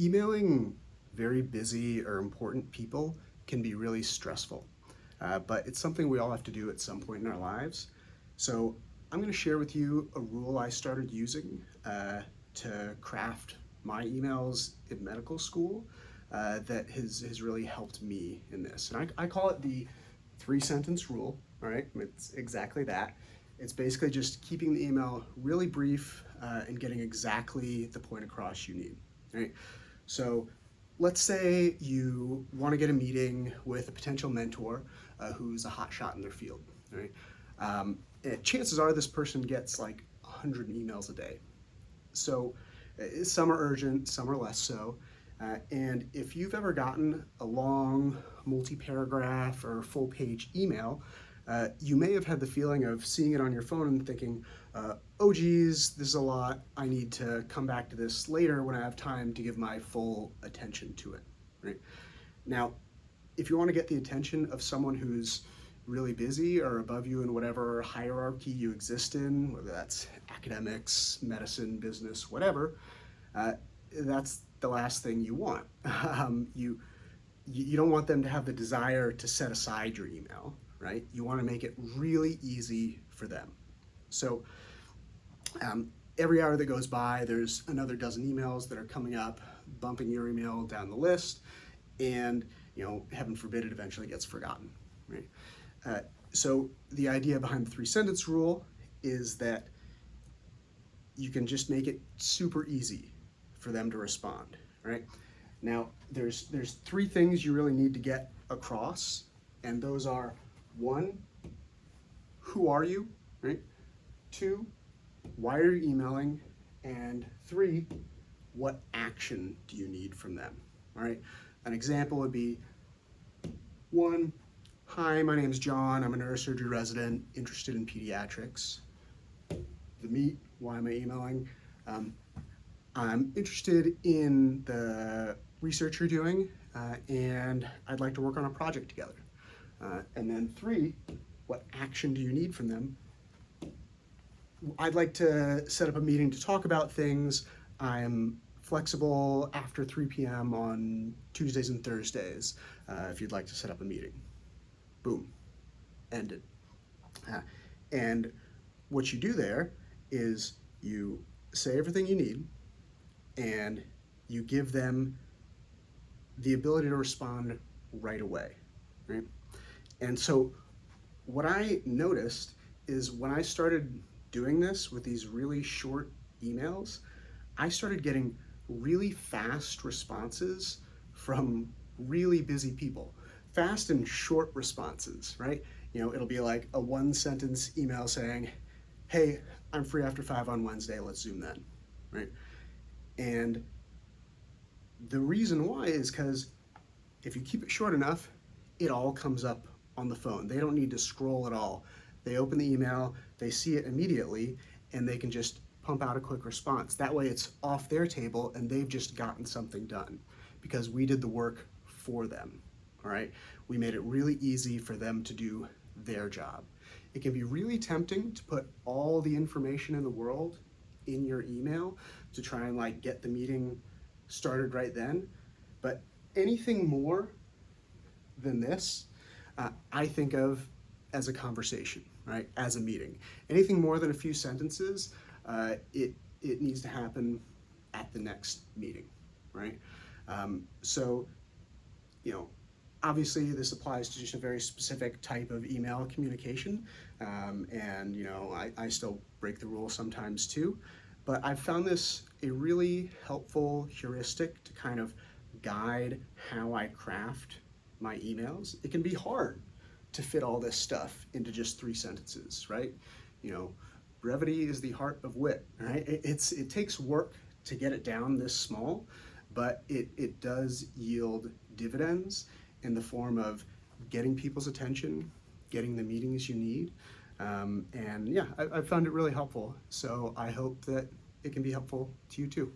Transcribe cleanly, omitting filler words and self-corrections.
Emailing very busy or important people can be really stressful, but it's something we all have to do at some point in our lives. So I'm going to share with you a rule I started using to craft my emails in medical school that has really helped me in this. And I call it the 3 sentence rule. All right, it's exactly that. It's basically just keeping the email really brief and getting exactly the point across you need. Right? So let's say you want to get a meeting with a potential mentor who's a hot shot in their field. Right? Chances are this person gets like 100 emails a day. So some are urgent, some are less so. And if you've ever gotten a long multi-paragraph or full page email, you may have had the feeling of seeing it on your phone and thinking, oh geez, this is a lot. I need to come back to this later when I have time to give my full attention to it. Right? Now, if you want to get the attention of someone who's really busy or above you in whatever hierarchy you exist in, whether that's academics, medicine, business, whatever, that's the last thing you want. You don't want them to have the desire to set aside your email, right? You want to make it really easy for them. So every hour that goes by, there's another dozen emails that are coming up, bumping your email down the list, and heaven forbid it eventually gets forgotten, right? So the idea behind the 3 sentence rule is that you can just make it super easy for them to respond, right? Now, there's 3 things you really need to get across, and those are: 1, who are you, right? 2, why are you emailing? And 3, what action do you need from them, all right? An example would be: 1, hi, my name is John. I'm a neurosurgery resident interested in pediatrics. The meat, why am I emailing? I'm interested in the research you're doing, and I'd like to work on a project together. And then 3, what action do you need from them? I'd like to set up a meeting to talk about things. I'm flexible after 3 p.m. on Tuesdays and Thursdays if you'd like to set up a meeting. Boom, ended. And what you do there is you say everything you need and you give them the ability to respond right away, right? And so what I noticed is when I started doing this with these really short emails, I started getting really fast responses from really busy people. Fast and short responses, right? It'll be like a 1 sentence email saying, hey, I'm free after 5 on Wednesday, let's Zoom then, right? And the reason why is because if you keep it short enough, it all comes up on the phone. They don't need to scroll at all. They open the email, they see it immediately, and they can just pump out a quick response. That way it's off their table and they've just gotten something done because we did the work for them, all right? We made it really easy for them to do their job. It can be really tempting to put all the information in the world in your email to try and get the meeting started right then, but anything more than this, I think of as a conversation, right? As a meeting. Anything more than a few sentences, it needs to happen at the next meeting, right? So, obviously this applies to just a very specific type of email communication, and I still break the rules sometimes too, but I've found this a really helpful heuristic to kind of guide how I craft my emails. It can be hard to fit all this stuff into just 3 sentences, right? Brevity is the heart of wit, right? It takes work to get it down this small, but it does yield dividends in the form of getting people's attention, getting the meetings you need, and yeah, I've found it really helpful. So I hope that it can be helpful to you too.